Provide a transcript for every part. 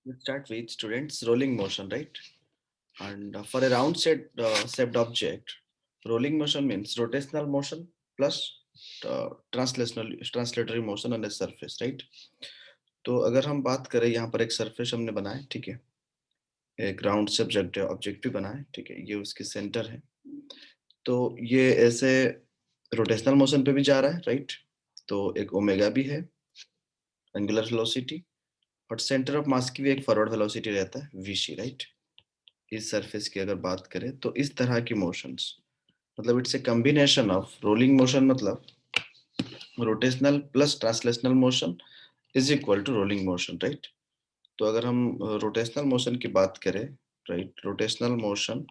Let's start with students rolling motion, right? And for a round shaped object, rolling motion means rotational motion plus translatory motion on a surface, right? तो अगर हम बात करें यहाँ पर एक surface हमने बनाया, ठीक है, एक राउंड सब्जेक्ट ऑब्जेक्ट भी बनाया, ठीक है, ये उसकी सेंटर है, तो ये ऐसे रोटेशनल मोशन पे भी जा रहा है, राइट? तो एक ओमेगा भी है, एंगुलर वेलोसिटी, और सेंटर ऑफ मास की भी एक फॉरवर्ड वेलोसिटी रहता है वीसी, राइट? इस सरफेस की अगर बात करें तो इस तरह की मोशंस, मतलब it's a combination of rolling motion, मतलब rotational plus translational motion is equal to rolling motion, right? तो अगर हम रोटेशनल मोशन की बात करें, राइट, रोटेशनल मोशन,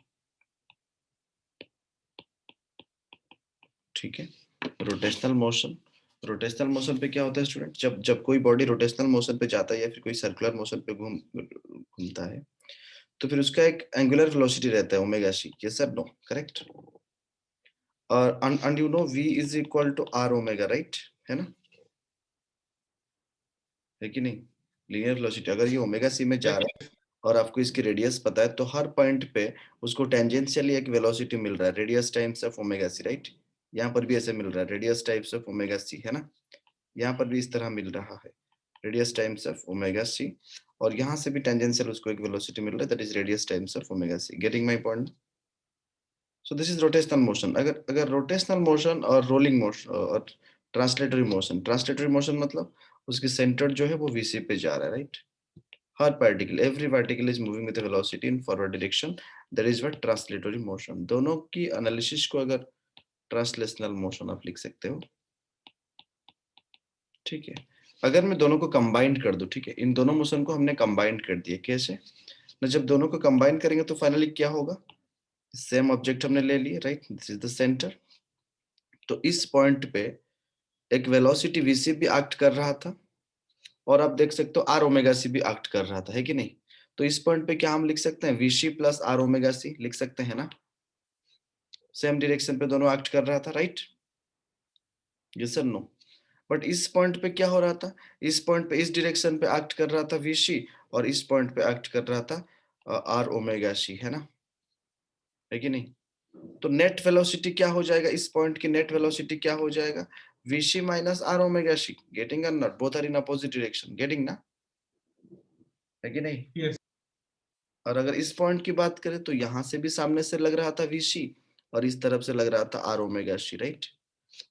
ठीक है, रोटेशनल मोशन पे क्या होता है स्टूडेंट, जब जब कोई बॉडी रोटेशनल मोशन पे जाता है या फिर कोई सर्कुलर मोशन पे घूमता है, तो फिर उसका एक एंगुलर वेलोसिटी रहता है omega C, yes sir no, correct? और and you know v is equal to r omega, right? है ना, है कि नहीं? लीनियर वेलोसिटी अगर ये ओमेगा सी में जा Yes. रहा है और आपको इसकी रेडियस पता है, तो हर पॉइंट पे उसको टेंजेंशियली एक वेलोसिटी मिल रहा है, radius times of omega C, right? यहाँ पर भी ऐसे मिल रहा है, radius times of omega C, है ना? यहाँ पर भी इस तरह मिल रहा है, radius times of omega C, और यहाँ से भी टेंजेंशियल उसको एक वेलोसिटी मिल रहा है, that is radius times of omega C. Getting my point? So this is rotational motion. अगर अगर रोटेशनल मोशन और रोलिंग मोशन और ट्रांसलेटरी मोशन मतलब उसकी सेंटर जो है वो वीसी पे जा रहा है, right? Her particle, every particle is moving with velocity in forward direction, that is what translatory motion. दोनों की एनालिसिस को अगर ट्रांसलेशनल मोशन आप लिख सकते हो, ठीक है। अगर मैं दोनों को कंबाइंड कर दूं, ठीक है, इन दोनों मोशन को हमने कंबाइंड कर दिया, कैसे ना, जब दोनों को कंबाइन करेंगे तो फाइनली क्या होगा, सेम ऑब्जेक्ट हमने ले लिए, right, this is the centre, तो इस पॉइंट पे एक वेलोसिटी वीसी भी एक्ट कर रहा था, और आप देख सकते हो आर ओमेगा सी भी एक्ट कर रहा था, है कि नहीं? तो इस पॉइंट पे क्या हम लिख सकते हैं, VC plus R omega C लिख सकते हैं ना, सेम डायरेक्शन पे दोनों एक्ट कर रहा था, right? Yes sir no? But इस पॉइंट पे क्या हो रहा था, इस पॉइंट पे इस डायरेक्शन पे एक्ट कर रहा था वीसी, और इस पॉइंट पे एक्ट कर रहा था आर ओमेगा सी, है ना, है कि नहीं? तो नेट वेलोसिटी क्या हो जाएगा, इस पॉइंट की नेट वेलोसिटी क्या हो जाएगा, vc minus R omega C. Getting और not? Both are in opposite direction, getting ना, है कि नहीं? Yes. और अगर इस पॉइंट की बात करें तो यहां से भी सामने से लग रहा था vc, और इस तरफ से लग रहा था आर ओमेगा सी, राइट?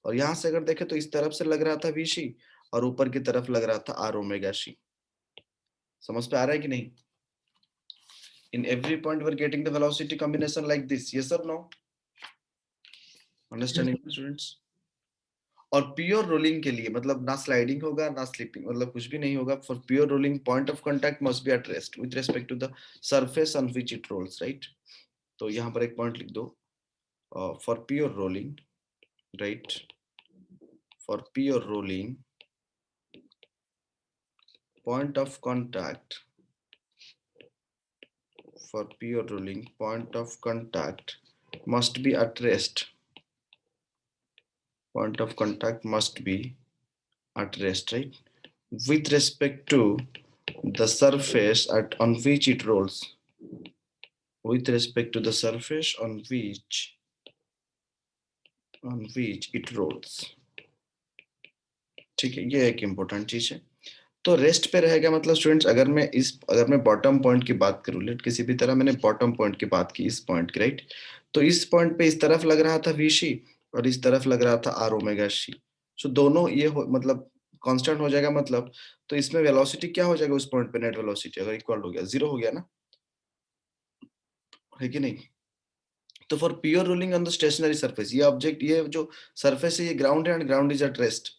और यहां से अगर देखें तो इस तरफ से लग रहा था vc, और ऊपर की तरफ लग रहा था आर ओमेगा सी। समझ पे आ रहा है कि नहीं? In every point we are getting the velocity combination like this, yes और नो? Yes. Understanding students? और प्योर रोलिंग के लिए मतलब ना स्लाइडिंग होगा ना स्लिपिंग, मतलब कुछ भी नहीं होगा। For pure rolling point of contact must be at rest with respect to the surface on which it rolls, right? तो यहाँ पर एक पॉइंट लिख दो, for pure rolling, right, for pure rolling point of contact, for pure rolling point of contact must be at rest, point of contact must be at rest, right, with respect to the surface on which it rolls, with respect to the surface on which it rolls, ठीक है, ये एक important चीज है। तो rest पे रहेगा मतलब स्टूडेंट्स, अगर मैं बॉटम पॉइंट की बात करूं, लेट किसी भी तरह मैंने बॉटम पॉइंट की बात की, इस पॉइंट की, राइट? तो इस पॉइंट पे इस तरफ लग रहा था वीसी, और इस तरफ लग रहा था आर ओमेगा सी। सो दोनों मतलब कांस्टेंट हो जाएगा, मतलब तो इसमें वेलोसिटी क्या हो जाएगा उस पॉइंट पे, नेट वेलोसिटी अगर इक्वल हो गया, जीरो हो गया ना, है कि नहीं? तो for pure rolling on the stationary surface, ये ऑब्जेक्ट, ये जो सरफेस है ये ग्राउंड है, and ground is at rest,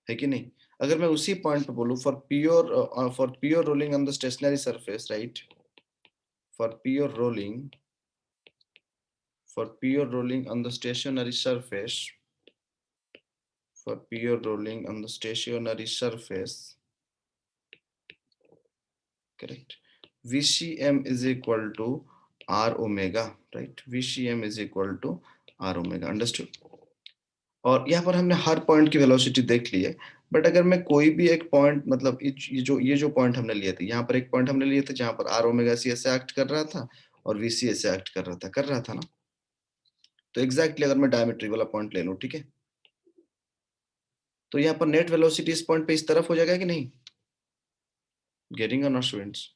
है कि नहीं? अगर मैं उसी पॉइंट पे बोलूं, for pure rolling on the stationary surface, right, for pure rolling, for pure rolling on the stationary surface, for pure rolling on the stationary surface, correct, vcm is equal to r omega, right? vcm is equal to r omega, understood? और यहाँ पर हमने हर point की velocity देख ली है, but अगर मैं कोई भी एक पॉइंट, मतलब ये जो पॉइंट हमने लिए थे, यहाँ पर एक पॉइंट हमने लिए थे जहां पर आर ओमेगा सी ऐसे एक्ट कर रहा था और वीसी ऐसे एक्ट कर रहा था ना। तो एग्जैक्टली अगर मैं डायमेट्री वाला पॉइंट ले लूं, ठीक है, तो यहाँ पर नेट वेलोसिटी इस पॉइंट पे इस तरफ हो जाएगा कि नहीं? गेटिंग और नॉट स्टूडेंट्स?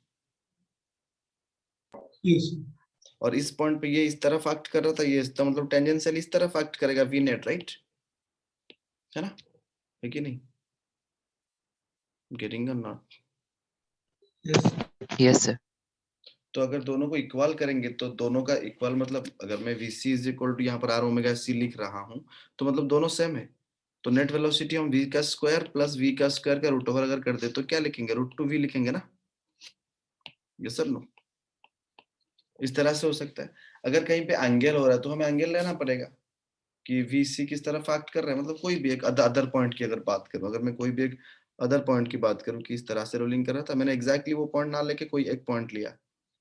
Yes. और इस पॉइंट पे ये इस तरफ एक्ट कर रहा था, ये इसका मतलब टेंजेंशियल इस तरफ एक्ट करेगा, वी नेट, राइट? है ना, है कि नहीं? गेटिंग और नॉट? Yes. Yes, sir. तो अगर दोनों को इक्वल करेंगे तो दोनों का इक्वल मतलब अगर मैं VC इज इक्वल टू यहाँ पर आर ओमेगा सी लिख रहा हूँ तो मतलब दोनों सेम है। तो नेट वेलोसिटी हम v का स्क्वायर प्लस v का स्क्वायर का रूट ओवर अगर कर दे तो क्या लिखेंगे? √2v लिखेंगे ना? Yes sir no? इस तरह से हो सकता है। अगर कहीं पे एंगल हो रहा है तो हमें एंगल लेना पड़ेगा कि VC किस तरफ एक्ट कर रहा है, मतलब कोई भी एक अदर पॉइंट की अगर बात करूं, अगर मैं कोई भी एक अदर पॉइंट की बात करूं कि इस तरह से रोलिंग कर रहा था, मैंने एग्जैक्टली वो पॉइंट ना लेके कोई एक पॉइंट लिया,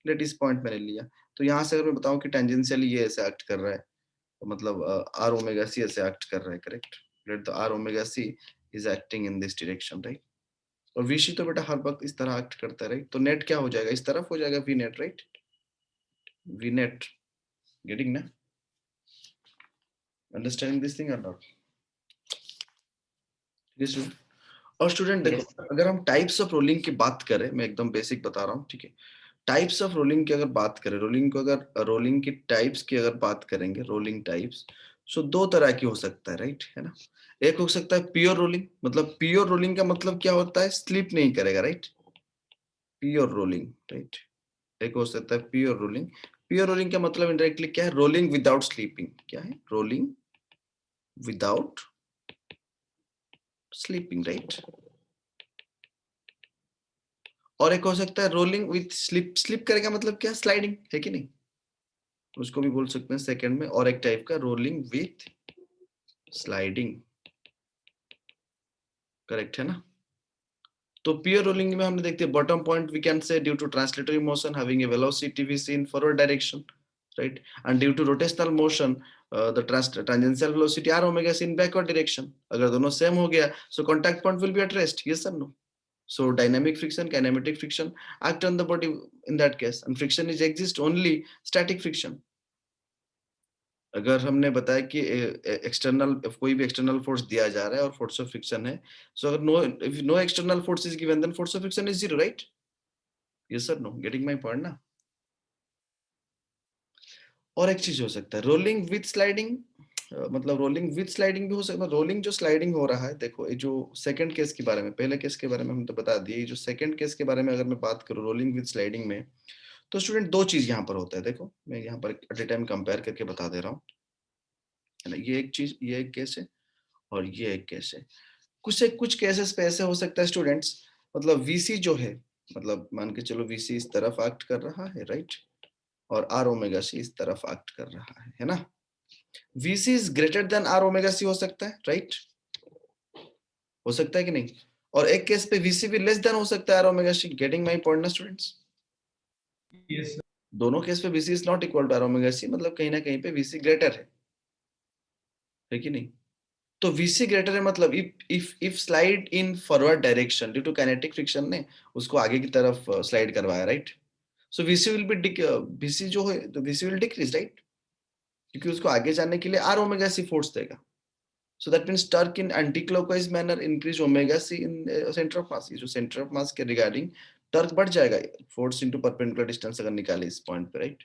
लेट इस पॉइंट मैंने लिया, तो यहाँ से अगर मैं बताऊं कि टेंजेंशियली ये ऐसे एक्ट कर रहा है, तो मतलब आर ओमेगा सी ऐसे एक्ट कर रहा है, correct? Let the R omega C is acting in this direction, right? और VC तो बेटा हर वक्त इस तरह एक्ट करता है, राइट? तो नेट क्या हो जाएगा? इस तरफ हो जाएगा V net, right? V net, getting ना? अंडरस्टैंडिंग दिस थिंग और नॉट? यस। और स्टूडेंट देखो, Yes. अगर हम टाइप्स ऑफ रोलिंग की बात करें, मैं एकदम बेसिक बता रहा हूँ, ठीक है? टाइप्स ऑफ रोलिंग की अगर बात करें, रोलिंग को अगर रोलिंग की टाइप्स की अगर बात करेंगे, रोलिंग टाइप्स, सो दो तरह की हो सकता है, राइट? है ना? एक हो सकता है प्योर रोलिंग, मतलब प्योर रोलिंग का मतलब क्या होता है? स्लिप नहीं करेगा, राइट? Pure rolling, right? एक हो सकता है प्योर रोलिंग। प्योर रोलिंग का मतलब इनडायरेक्टली क्या है? Rolling without sleeping. क्या है? Rolling without sleeping, right? और एक हो सकता है रोलिंग विथ स्लिप। स्लिप करेगा मतलब क्या? स्लाइडिंग, है कि नहीं? उसको भी बोल सकते हैं सेकंड में। और एक टाइप का रोलिंग विथ स्लाइडिंग, करेक्ट है ना? तो प्योर रोलिंग में हमने देखते हैं bottom point we can say due to translatory motion having a velocity vc in forward direction, right? And due to rotational motion the tangential velocity r omega c in backward direction। अगर दोनों same हो गया so contact point will be at rest, yes or no? So dynamic friction, kinematic friction act on the body in that case, and friction is exist only static friction। अगर हमने बताया कि external कोई भी external force दिया जा रहा है और फोर्स ऑफ फ्रिक्शन है, सो अगर no external force is given then force of friction is zero, right? Yes sir no? Getting my point ना? और एक चीज हो सकता है रोलिंग विथ स्लाइडिंग, मतलब रोलिंग विथ स्लाइडिंग भी हो सकता है। रोलिंग जो स्लाइडिंग हो रहा है, देखो ये जो सेकंड केस के बारे में, पहले केस के बारे में हम तो बता दिए, जो सेकंड केस के बारे में अगर मैं बात करूं रोलिंग विथ स्लाइडिंग में, तो स्टूडेंट दो चीज यहाँ पर होता है। देखो मैं यहाँ पर एट ए टाइम कंपेयर करके बता दे रहा हूँ, है ना? ये एक चीज, ये एक केस है और ये एक केस है। कुछ केसेस पे ऐसे हो सकता है स्टूडेंट्स, मतलब VC जो है, मतलब मान के चलो VC इस तरफ एक्ट कर रहा है, राइट? और R ओमेगा C इस तरफ एक्ट कर रहा है ना? VC is greater than R omega C हो सकता है, राइट? हो सकता है कि नहीं? और एक केस पे VC भी लेस देन हो सकता है R omega C। Getting my point ना स्टूडेंट्स? Yes. दोनों केस पे VC is not equal to R omega C, मतलब कहीं ना कहीं पे VC ग्रेटर है कि नहीं? तो VC ग्रेटर है मतलब if slide in forward direction due to kinetic friction ने उसको आगे की तरफ स्लाइड करवाया, right? So VC will be VC जो है तो VC विल डिक्रीज, राइट? क्योंकि उसको आगे जाने के लिए R ओमेगा C फोर्स देगा। So that means torque in anti clockwise manner increase omega C in centre of mass. ये जो सेंटर ऑफ मास के रिगार्डिंग टर्क बढ़ जाएगा, फोर्स इनटू परपेंडिकुलर डिस्टेंस अगर निकाले इस पॉइंट पे, राइट?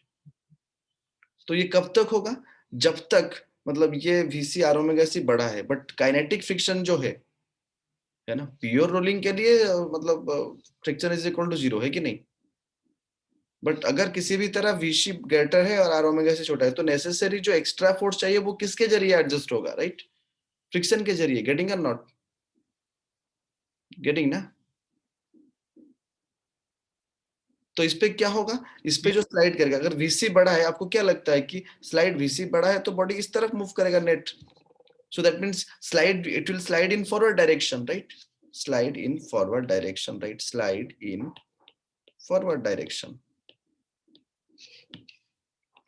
तो ये कब तक होगा? जब तक मतलब ये VC R ओमेगा C बड़ा है, बट काइनेटिक फ्रिक्शन जो है ना, प्योर रोलिंग के लिए मतलब friction is equal to zero, है कि नहीं? बट अगर किसी भी तरह VC ग्रेटर है और R ओमेगा से छोटा है तो नेसेसरी जो एक्स्ट्रा फोर्स चाहिए वो किसके जरिए एडजस्ट होगा, राइट? फ्रिक्शन के जरिए। गेटिंग और नॉट? गेटिंग ना? तो इस पे क्या होगा? इस पे जो स्लाइड करेगा, अगर VC बड़ा है, आपको क्या लगता है कि स्लाइड VC बड़ा है तो बॉडी इस तरफ मूव करेगा net, so that means slide, it will slide in forward direction, right? Slide in forward direction, right? Slide in forward direction,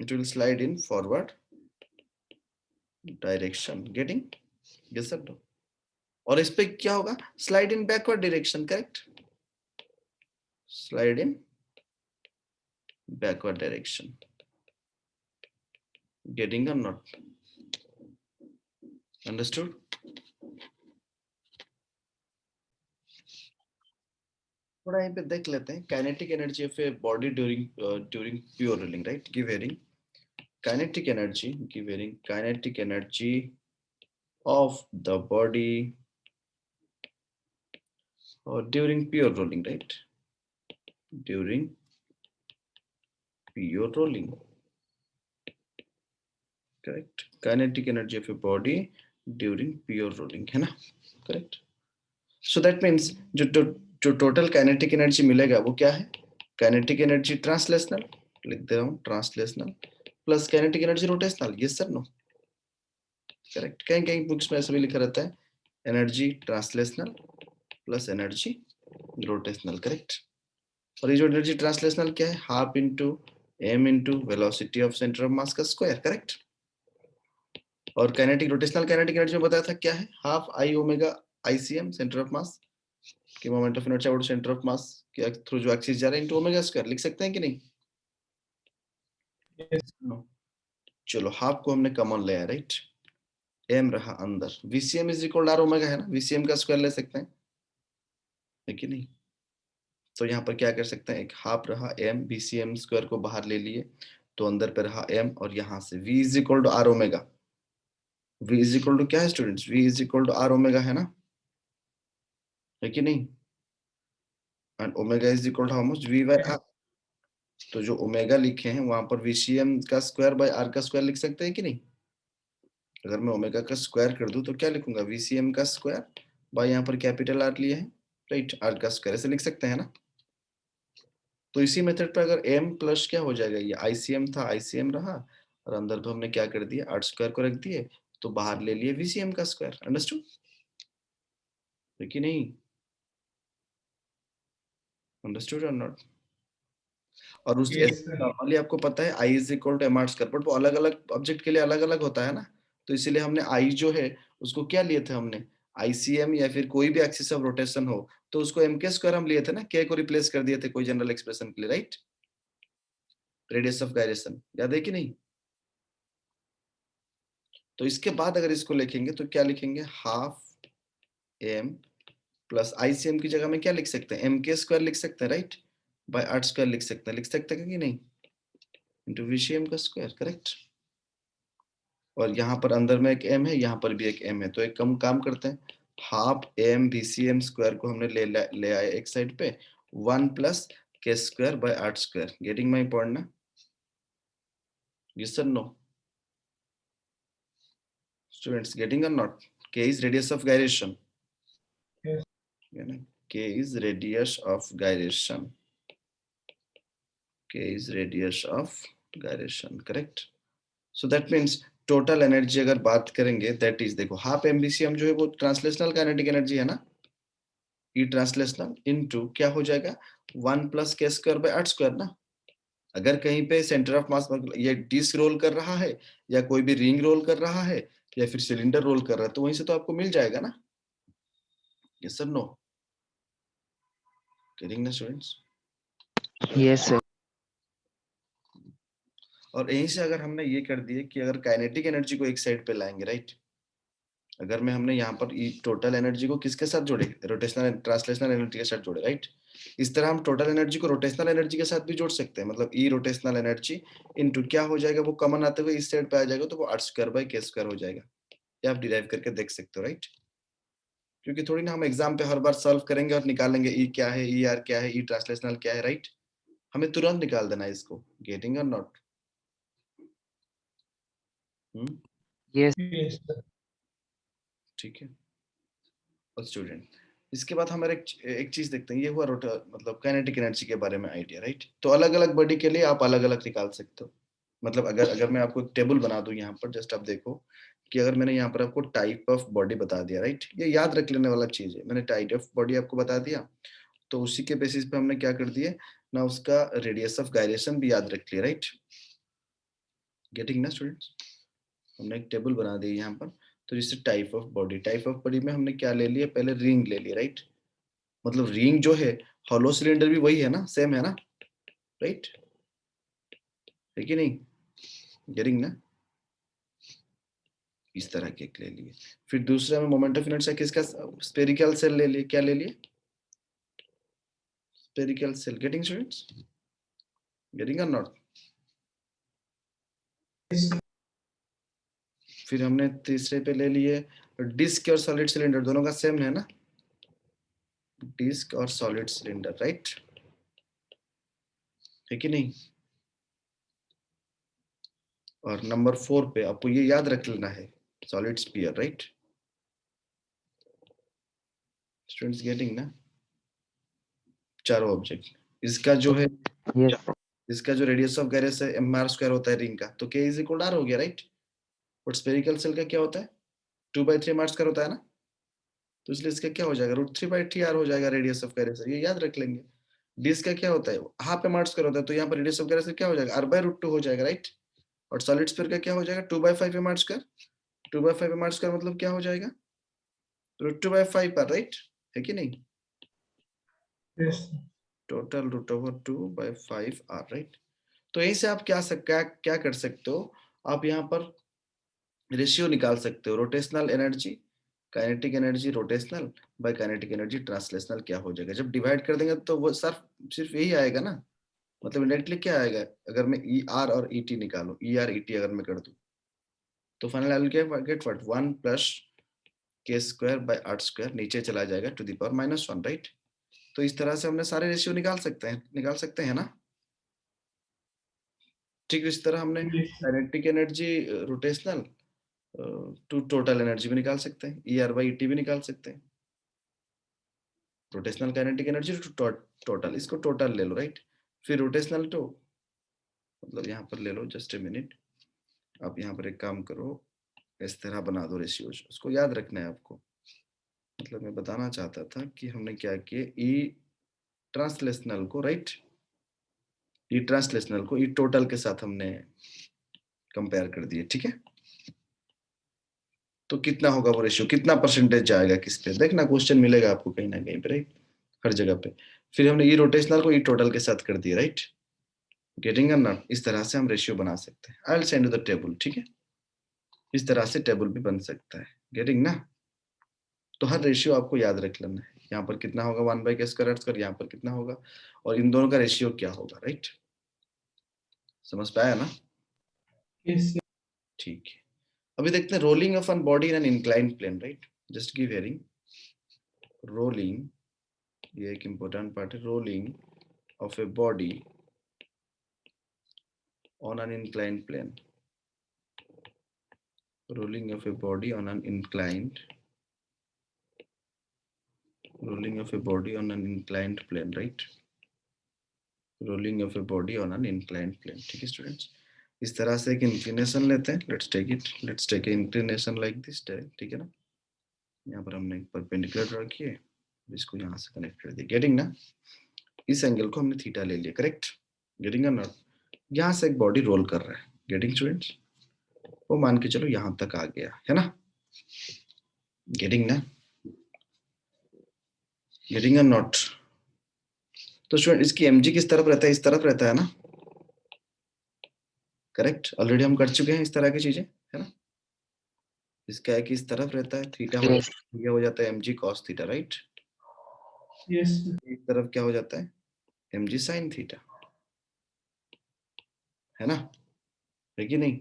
it will slide in forward direction। Getting? Yes sir no. और इस पे क्या होगा, slide in backward direction, correct, slide in backward direction, getting और not, understood. थोड़ा यहाँ पे देख लेते हैं kinetic energy of a body during pure rolling, right, give hearing kinetic energy, giving kinetic energy of the body during pure rolling, right, during pure rolling, correct, kinetic energy of a body during pure rolling, है ना, correct. So that means जो total kinetic energy मिलेगा वो क्या है, kinetic energy translational, लिख दे रहा हूँ translational plus kinetic energy rotational, yes sir no, correct. कहीं कहीं बुक्स में ऐसा भी लिखा रहता है energy translational plus energy rotational, correct. और ये जो एनर्जी ट्रांसलेशनल क्या है, half into m into velocity of centre of mass का स्क्वायर, करेक्ट. और काइनेटिक रोटेशनल काइनेटिक एनर्जी में बताया था क्या है, half I omega ICM centre of mass की moment of inertia about centre of mass के थ्रू जो एक्सिस जा रहा है इनटू ओमेगा स्क्वायर, लिख सकते हैं कि नहीं. Yes. no. चलो हाफ को हमने कॉमन लिया, राइट, m रहा अंदर, VCM is equal R omega है ना, VCM का स्क्वायर ले सकते हैं, है कि नहीं. तो यहाँ पर क्या कर सकते हैं, एक हाफ रहा m, VCM स्क्वायर को बाहर ले लिए तो अंदर पे रहा m, और यहाँ से v is equal to R omega, v is equal to क्या है students, v is equal to R omega है ना, है कि नहीं. And omega is equal to how much, v by R. तो जो ओमेगा लिखे हैं वहां पर VCM का स्क्वायर बाय आर का स्क्वायर लिख सकते हैं कि नहीं. अगर मैं ओमेगा का स्क्वायर कर दूं तो क्या लिखूंगा, VCM का स्क्वायर बाय यहाँ पर कैपिटल आर लिए हैं, राइट, आर का स्क्वायर, ऐसे लिख सकते हैं ना. तो इसी मेथड पर अगर m प्लस क्या हो जाएगा, ये ICM था, ICM रहा, और अंदर तो हमने क्या कर दिया, आर स्क्वायर को रख दिए, तो बाहर ले लिए VCM का स्क्वायर, अंडरस्टूड, है कि नहीं, अंडरस्टूड और नॉट. और उस Yes, sir. नॉर्मली आपको पता है I is equal to M R square, but वो अलग अलग ऑब्जेक्ट के लिए अलग अलग होता है ना. तो इसीलिए हमने I जो है उसको क्या लिए थे हमने, ICM या फिर कोई भी एक्सिस ऑफ रोटेशन हो तो उसको m के स्क्वायर हम लिए थे ना, k को रिप्लेस कर दिए थे कोई जनरल एक्सप्रेशन के लिए, राइट, रेडियस ऑफ गायरेशन, याद है कि नहीं. तो इसके बाद अगर इसको लिखेंगे तो क्या लिखेंगे, हाफ m प्लस ICM की जगह में क्या लिख सकते हैं, m के स्क्वायर लिख सकते हैं, राइट, बाय आर स्क्वायर लिख सकते हैं कि नहीं, इंटू VCM का स्क्वायर, करेक्ट. और यहाँ पर अंदर में एक m है, यहाँ पर भी एक m है, तो एक कम काम करते हैं, हाफ m VCM स्क्वायर को हमने ले आए एक साइड पे, 1 plus K square by R square, getting my point ना, यस और नो स्टूडेंट्स, गेटिंग और not. k is radius of gyration, Yes. k is radius of gyration, k is radius of gyration, correct. So that means total energy अगर बात करेंगे that is, देखो half MVCM जो है वो translational kinetic energy है ना, ई ट्रांसलेशनल इनटू क्या हो जाएगा, 1 plus K square by R square ना. अगर कहीं पे सेंटर ऑफ मास ये डिस्क रोल कर रहा है या कोई भी रिंग रोल कर रहा है या फिर सिलेंडर रोल कर रहा है तो वहीं से तो आपको मिल जाएगा ना, यस सर नो, गेटिंग ना स्टूडेंट्स. Yes, sir. और यहीं से अगर हमने ये कर दिए कि अगर काइनेटिक एनर्जी को एक साइड पे लाएंगे, राइट, अगर मैं हमने यहाँ पर टोटल एनर्जी को किसके साथ जोड़े, रोटेशनल ट्रांसलेशनल एनर्जी के साथ जोड़े, राइट. इस तरह हम टोटल एनर्जी को रोटेशनल एनर्जी के साथ भी जोड़ सकते हैं, मतलब ई रोटेशनल एनर्जी इनटू क्या हो जाएगा, वो कॉमन आते हुए इस साइड पे आ जाएगा तो वो आर स्क्वायर बाय के स्क्वायर हो जाएगा. ये आप डिराइव करके देख सकते हो, राइट. क्योंकि थोड़ी ना हम एग्जाम पे हर बार सॉल्व करेंगे और निकालेंगे ई क्या है, ई आर क्या है, ई ट्रांसलेशनल क्या है, राइट. हमें तुरंत निकाल देना है इसको, गेटिंग और नॉट. Yes. Yes, sir. ठीक है. और स्टूडेंट इसके बाद हमारे एक चीज देखते हैं, ये हुआ मतलब काइनेटिक एनर्जी के बारे में आइडिया, राइट. तो अलग अलग बॉडी के लिए आप अलग अलग निकाल सकते हो. मतलब अगर अगर मैं आपको टेबल बना दूं यहाँ पर, जस्ट आप देखो कि अगर मैंने यहाँ पर आपको टाइप ऑफ बॉडी बता दिया, राइट, ये याद रख लेने वाला चीज है, मैंने टाइप ऑफ बॉडी आपको बता दिया तो उसी के बेसिस पे हमने क्या कर दिया ना, उसका रेडियस ऑफ गायरेशन भी याद रख लिया, राइट. गेटिंग ना स्टूडेंट्स, हमने एक टेबल बना दी यहाँ पर, तो जैसे टाइप ऑफ बॉडी में हमने क्या ले लिया, पहले रिंग ले लिया, राइट। मतलब रिंग जो है, हॉलो सिलेंडर भी वही है ना, सेम है ना, राइट, है कि नहीं, गेटिंग ना। इस तरह के ले लिए। फिर दूसरा में मोमेंट ऑफ इनर्शिया किसका, स्फेरिकल सेल ले लिए, क्या ले लिए, spherical shell. Getting students, getting और नॉट। Yes. फिर हमने तीसरे पे ले लिए डिस्क और सॉलिड सिलेंडर, दोनों का सेम है ना, डिस्क और सॉलिड सिलेंडर, राइट, है कि नहीं। और नंबर 4 पे आपको ये याद रख लेना है, solid sphere, right. Students getting ना, चारों ऑब्जेक्ट। इसका जो है, Yes. इसका जो रेडियस ऑफ गैरेस है m r² होता है रिंग का, तो k इज इक्वल r हो गया, राइट। और स्फेरिकल सेल का क्या होता है, 2/3 m r² होता है ना, तो इसलिए इसका क्या हो जाएगा, √3/3r हो जाएगा रेडियस ऑफ गैरेस, ये याद रख लेंगे। डिस्क का क्या होता है, हाफ m r² होता है, तो यहाँ पर रेडियस ऑफ गैरेस क्या हो जाएगा, r/√2 हो जाएगा, राइट। और सॉलिड स्फीयर का क्या हो जाएगा, 2/5 m r², 2/5 m r² मतलब क्या हो जाएगा, √2/5 पर, राइट, है कि नहीं। Yes. Total √2/5r, right. तो यहीं से आप क्या कर सकते हो, आप यहाँ पर रेशियो निकाल सकते हो, rotational energy, kinetic energy rotational by kinetic energy translational क्या हो जाएगा। जब डिवाइड कर देंगे तो वो सिर्फ यही आएगा ना, मतलब इंडायरेक्टली क्या आएगा, अगर मैं ई आर और ई टी निकालू, ई आर ई टी अगर मैं कर दूं, तो final I will get what, 1 plus k² / r², नीचे चला जाएगा टू द पावर -1, राइट। तो इस तरह से हमने सारे रेशियो निकाल सकते हैं ना। ठीक इस तरह हमने Yes. Kinetic energy rotational to total energy भी निकाल सकते हैं, ई आर बाई टी भी निकाल सकते हैं, rotational kinetic energy to total, इसको टोटल ले लो, राइट। फिर रोटेशनल टू, मतलब यहाँ पर ले लो, जस्ट ए मिनट, आप यहाँ पर एक काम करो, इस तरह बना दो रेशियो, उसको याद रखना है आपको। मतलब मैं बताना चाहता था कि हमने क्या किया, ई ट्रांसलेशनल को, राइट, ई ट्रांसलेशनल को ई टोटल के साथ हमने कंपेयर कर दिए, ठीक है। तो कितना होगा वो रेशियो, कितना परसेंटेज जाएगा किस पे, देखना क्वेश्चन मिलेगा आपको कहीं ना कहीं पे, राइट, हर जगह पे। फिर हमने ई रोटेशनल को ई टोटल के साथ कर दिया, राइट, गेटिंग और नॉट। इस तरह से हम रेशियो बना सकते हैं, I will send you the table, ठीक है। इस तरह से टेबल भी बन सकता है, गेटिंग ना। तो हर रेशियो आपको याद रख लेना है, यहाँ पर कितना होगा 1/k², यहाँ पर कितना होगा, और इन दोनों का रेशियो क्या होगा, राइट। समझ पाया ना, Yes. ठीक है। अभी देखते हैं rolling of an body in an inclined plane, right, just give hearing, rolling, ये एक इंपॉर्टेंट पार्ट है, rolling of a body on an inclined plane, rolling of a body on an inclined, rolling of a body on an inclined plane, right, rolling of a body on an inclined plane, ठीक है students. इस तरह से एक inclination लेते हैं, let's take inclination like this, ठीक है ना। यहाँ पर हमने एक परपेंडिकुलर ड्रॉ किए, इसको यहाँ से कनेक्ट कर दिया, गेटिंग ना। इस एंगल को हमने थीटा ले लिया, करेक्ट, गेटिंग और नॉट। यहाँ से एक बॉडी रोल कर रहा है, गेटिंग स्टूडेंट्स, वो मान के चलो यहाँ तक आ गया है ना, गेटिंग ना, गेटिंग और नॉट। तो स्टूडेंट इसकी mg किस तरफ रहता है, इस तरफ रहता है ना, करेक्ट, ऑलरेडी हम कर चुके हैं इस तरह की चीजें, है ना। इसका है कि इस तरफ रहता है, थीटा हो, Yes. ये हो जाता है mg cos theta, right. Yes. इस तरफ क्या हो जाता है, mg sin थीटा, है ना, है कि नहीं।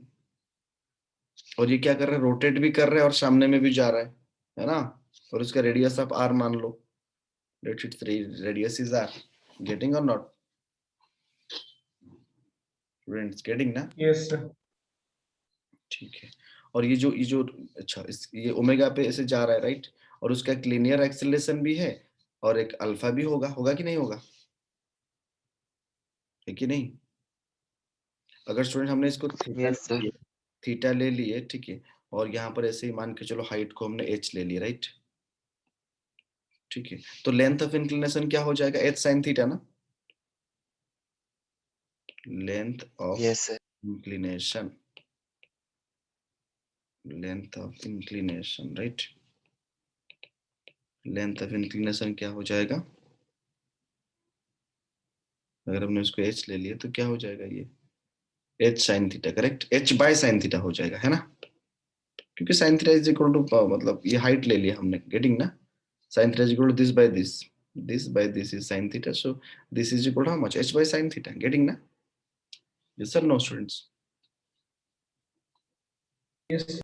और ये क्या कर रहा है, रोटेट भी कर रहा है और सामने में भी जा रहा है ना। और उसका रेडियस आप r मान लो, let's it's radius is r, getting और नॉट स्टूडेंट्स, गेटिंग ना, Yes, sir. ठीक है। और ये जो अच्छा ये ओमेगा पे ऐसे जा रहा है, राइट, और उसका एक लीनियर एक्सेलरेशन भी है और एक अल्फा भी होगा कि नहीं होगा, है कि नहीं। अगर स्टूडेंट हमने इसको Yes, sir. थीटा ले लिए, ठीक है, और यहाँ पर ऐसे ही मान के चलो हाइट को हमने h ले लिया, राइट, ठीक है। तो लेंथ ऑफ इंक्लिनेशन क्या हो जाएगा, h sin थीटा ना, length of Yes, sir. Inclination length of inclination, right. Length of inclination क्या हो जाएगा, अगर हमने उसको h ले लिया तो क्या हो जाएगा, ये h sin theta, correct, h by sin theta हो जाएगा, है ना, क्योंकि sin theta is equal to मतलब ये हाइट ले लिया हमने, गेटिंग ना, sin theta is equal to this by this is sin theta, so this is equal to how much, h by sin theta, getting na, yes or no students? yes,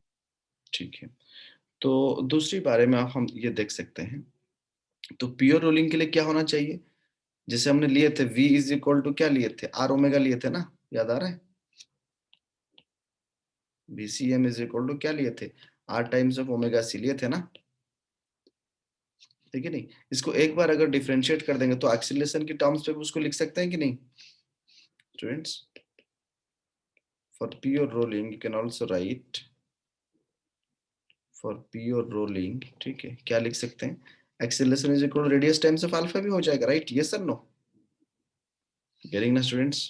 ठीक है, तो दूसरी बारे में आप हम ये देख सकते हैं, तो प्योर रोलिंग के लिए क्या होना चाहिए, जैसे हमने लिए थे v इज इक्वल टू क्या लिए थे, r ओमेगा लिए थे ना, याद आ रहा है, vcm इज इक्वल टू क्या लिए थे, r times of omega c लिए थे ना, ठीक है नहीं, इसको एक बार अगर डिफरेंशिएट कर देंगे तो एक्सीलरेशन की टर्म्स पे उसको लिख सकते हैं कि नहीं students, for pure rolling you can also write for pure rolling, ठीक है, क्या लिख सकते हैं, acceleration is equal to radius times of alpha भी हो जाएगा, right, yes or no, getting ना स्टूडेंट्स,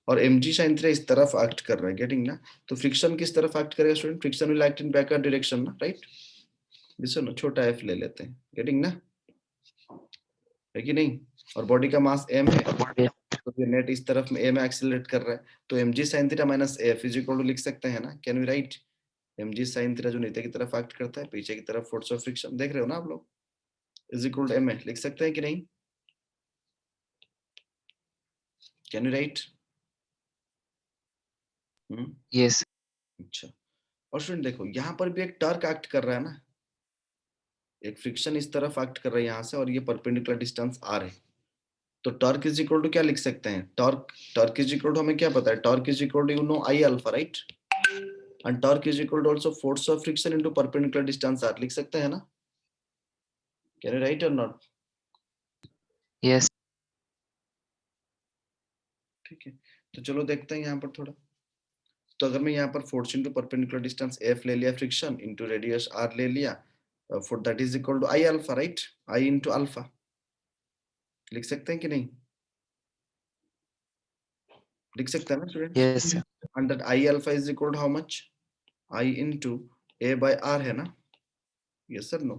और mg sin थीटा इस तरफ एक्ट कर रहा है, गेटिंग ना, तो फ्रिक्शन किस तरफ एक्ट करेगा student, friction will act in backward direction ना, राइट, yes or no, छोटा f ले लेते हैं, गेटिंग ना, है कि नहीं, और बॉडी का मास m है, Yes. तो ये नेट इस तरफ में a में एक्सीलरेट कर रहा है, तो mg sin theta minus f is equal to लिख सकते हैं ना, can we write mg sin theta जो नीचे की तरफ एक्ट करता है, पीछे की तरफ फोर्स ऑफ फ्रिक्शन, देख रहे हो ना आप लोग, इज इक्वल टू ma लिख सकते हैं कि नहीं, कैन यू राइट? Yes. अच्छा, और स्टूडेंट देखो यहाँ पर भी एक टर्क एक्ट कर रहा है ना, एक फ्रिक्शन इस तरफ एक्ट कर रहा है यहाँ से, और ये परपेंडिकुलर डिस्टेंस r है, तो टॉर्क इज इक्वल टू क्या लिख सकते हैं, टॉर्क इज इक्वल टू हमें क्या पता है, torque is equal to you know I alpha, right, and torque is equal to also force of friction into perpendicular distance r, लिख सकते हैं ना, कैन यू राइट और नॉट? Yes. ठीक है, तो चलो देखते हैं यहाँ पर थोड़ा, तो अगर मैं यहाँ पर force into perpendicular distance f ले लिया, फ्रिक्शन इनटू रेडियस r ले लिया, for that is equal to I alpha, right? I into alpha लिख सकते हैं कि नहीं, लिख सकते हैं ना students, Yes, sir. and that I alpha is equal to how much, I into a by r है ना, yes or no,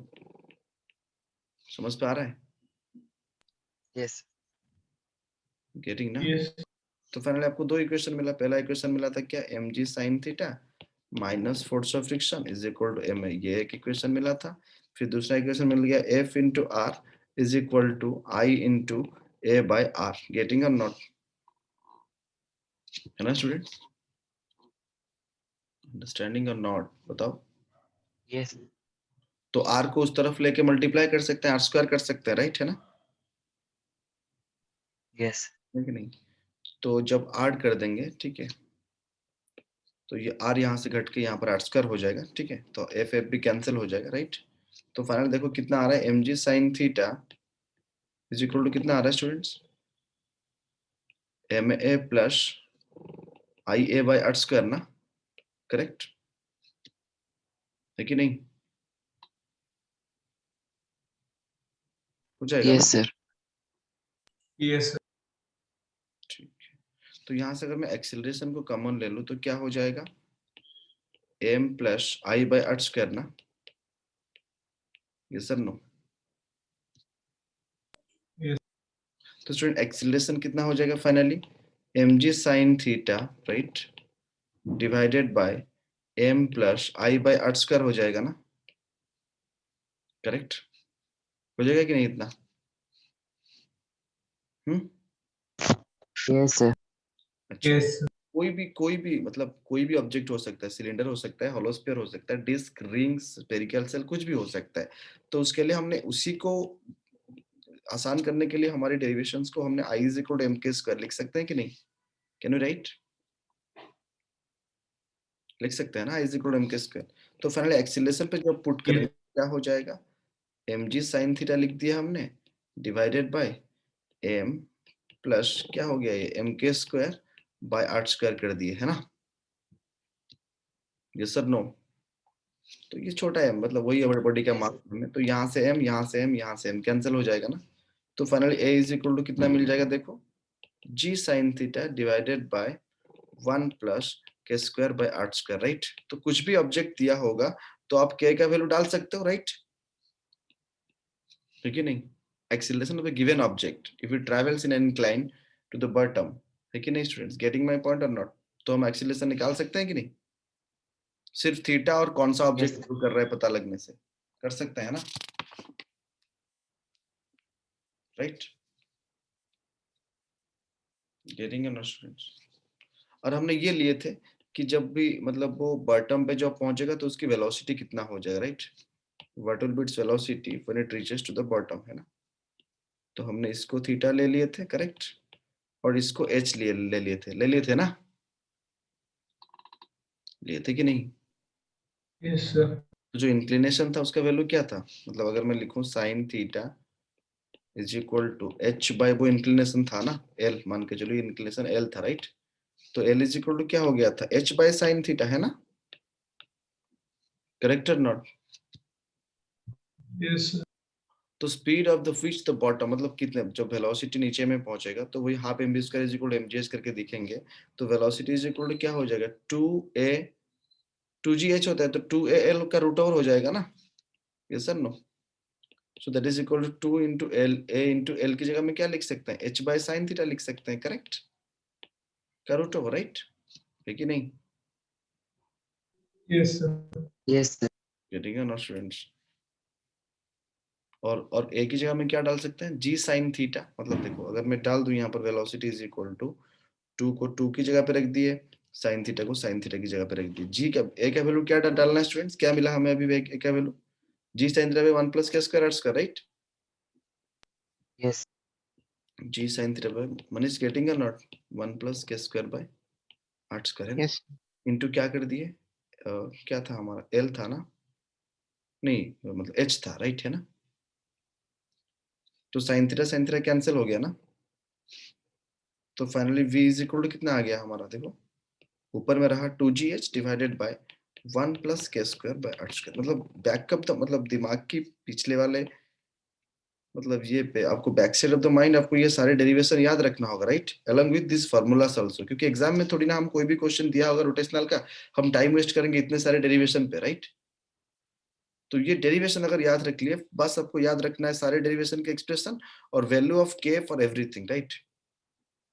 समझ पे आ रहा है, Yes. गेटिंग ना, yes, तो फाइनली आपको दो इक्वेशन मिला, पहला इक्वेशन मिला था क्या, mg sin theta minus force of friction is equal to ma, ये एक इक्वेशन मिला था, फिर दूसरा इक्वेशन मिल गया f into r is equal to I into a by r, getting और नॉट, है ना स्टूडेंट, अंडरस्टैंडिंग और नॉट, बताओ, Yes. तो r को उस तरफ लेके मल्टीप्लाई कर सकते हैं, r स्क्वायर कर सकते हैं, राइट, है ना, Yes. है कि नहीं, तो जब ऐड कर देंगे, ठीक है, तो ये r यहाँ से घट के यहाँ पर r स्क्वायर हो जाएगा, ठीक है, तो f भी कैंसिल हो जाएगा, राइट, तो फाइनल देखो कितना आ रहा है, mg sin theta is equal to कितना आ रहा है students, ma plus ia by r square ना, करेक्ट है कि नहीं, हो जाएगा ना, Yes, sir. yes, ठीक है, तो यहाँ से अगर मैं एक्सेलरेशन को कॉमन ले लूँ तो क्या हो जाएगा, m plus i by r square ना, ये सर नो, yes, तो स्टूडेंट एक्सेलरेशन कितना हो जाएगा finally, mg sin theta, right, divided by m plus i by r square हो जाएगा ना, करेक्ट, हो जाएगा कि नहीं इतना, Yes, sir. अच्छा, yes, कोई भी मतलब कोई भी ऑब्जेक्ट हो सकता है, सिलेंडर हो सकता है, होलोस्फीयर हो सकता है, डिस्क, रिंग्स, स्फेरिकल सेल, कुछ भी हो सकता है, तो उसके लिए हमने उसी को आसान करने के लिए हमारी डेरिवेशंस को हमने i is equal to m K square लिख सकते हैं कि नहीं, कैन यू राइट, लिख सकते हैं ना, i is equal to m K square, तो फाइनली एक्सीलरेशन पे जब पुट करेंगे क्या हो जाएगा, mg sin थीटा लिख दिया हमने, डिवाइडेड बाय m प्लस क्या हो गया ये m K square bye r square कर दिए, है ना, यस सर नो, तो ये छोटा m मतलब वही बॉडी का मास में, तो यहाँ से m, यहाँ से m, यहाँ से m कैंसिल हो जाएगा ना, तो finally a is equal to कितना मिल जाएगा, देखो g sin theta divided by 1 plus K square by R square, right. तो कुछ भी ऑब्जेक्ट दिया होगा तो आप के का वैल्यू डाल सकते हो, राइट, है कि नहीं। Acceleration of a given object if it travels in an incline to the bottom, है कि नहीं स्टूडेंट्स, गेटिंग माय पॉइंट और नॉट। तो हम एक्सीलरेशन निकाल सकते हैं कि नहीं, सिर्फ थीटा और कौन सा ऑब्जेक्ट Yes. कर रहा है पता लगने से कर सकते हैं ना, राइट, गेटिंग नॉट स्टूडेंट्स। और हमने ये लिए थे कि जब भी मतलब वो बॉटम पे जब पहुंचेगा तो उसकी वेलोसिटी कितना हो जाएगा, right, what will be its velocity when it reaches to the bottom, है ना। तो हमने इसको थीटा ले लिए थे, करेक्ट, और इसको एच ले लिए थे ना, लिए थे कि नहीं। Yes, sir. तो जो इंक्लिनेशन था उसका वैल्यू क्या था, मतलब अगर मैं लिखूं sine theta is equal to H by वो इंक्लिनेशन था ना, एल मान के चलो, इंक्लिनेशन एल था, राइट। तो एल इज इक्वल टू क्या हो गया था, एच बाय साइन थीटा, है ना, करेक्ट और नॉट। Yes, sir. तो speed of the fish the bottom मतलब कितने, जब वेलोसिटी नीचे में पहुंचेगा तो वही half M B square is equal to MGS करके दिखेंगे। तो वेलोसिटी इज इक्वल टू क्या हो जाएगा, 2g h होता है तो 2al का रूट ओवर हो जाएगा ना, yes sir no. So that is equal to 2 into L, A into L की जगह में क्या लिख सकते हैं, एच बाय साइन थीटा लिख सकते हैं, करेक्ट, का रूट ओवर, राइट, है कि नहीं। Yes, sir. Yes, sir. Getting it not students. और ए की जगह में क्या डाल सकते हैं, जी साइन थीटा, मतलब देखो अगर मैं डाल दूं यहाँ पर वेलोसिटी इज इक्वल टू 2 को 2 की जगह पे रख दिए, साइन थीटा को साइन थीटा की जगह पे रख दिए, जी का ए का वैल्यू क्या डालना है स्टूडेंट्स, क्या मिला हमें अभी ए का value, G sine theta by 1 plus K square R square, right, Yes. G sine theta by Manish getting और not 1 plus K square by R square, है ना, Yes. इनटू क्या कर दिए, क्या था हमारा एल था ना, नहीं मतलब एच था, राइट, है ना। तो साइन थीटा कैंसिल हो गया ना, तो finally v is equal to कितना आ गया हमारा, देखो ऊपर में रहा 2gh divided by 1 plus K square by R square. मतलब बैकअप तो मतलब दिमाग की पिछले वाले मतलब ये पे आपको back side of the mind आपको ये सारे डेरिवेशन याद रखना होगा, right, along with this formulas also, क्योंकि एग्जाम में थोड़ी ना हम कोई भी क्वेश्चन दिया होगा रोटेशनल का हम टाइम वेस्ट करेंगे इतने सारे डेरिवेशन पे, राइट। तो ये डेरिवेशन अगर याद रख लिए, बस आपको याद रखना है सारे डेरिवेशन के एक्सप्रेशन और वैल्यू ऑफ के फॉर एवरीथिंग, राइट।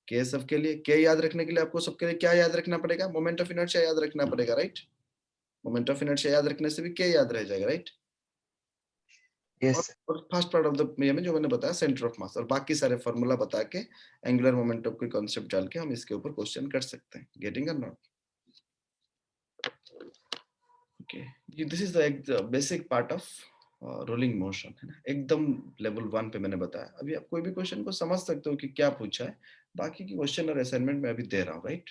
के सबके लिए, के याद रखने के लिए आपको सबके लिए क्या याद रखना पड़ेगा, मोमेंट ऑफ इनर्शिया याद रखना पड़ेगा, राइट। मोमेंट ऑफ इनर्शिया याद रखने से भी के याद रह जाएगा, राइट। Yes, sir. और फर्स्ट पार्ट ऑफ द ये में जो मैंने बताया सेंटर ऑफ मास, और बाकी सारे फार्मूला बता के एंगुलर मोमेंटम के कॉन्सेप्ट डाल के हम इसके ऊपर क्वेश्चन कर सकते हैं, गेटिंग और not. Okay, this is the basic part of rolling motion, है ना, एकदम लेवल 1 पे मैंने बताया। अभी आप कोई भी क्वेश्चन को समझ सकते हो कि क्या पूछा है, बाकी की क्वेश्चन और असाइनमेंट मैं अभी दे रहा हूँ, राइट।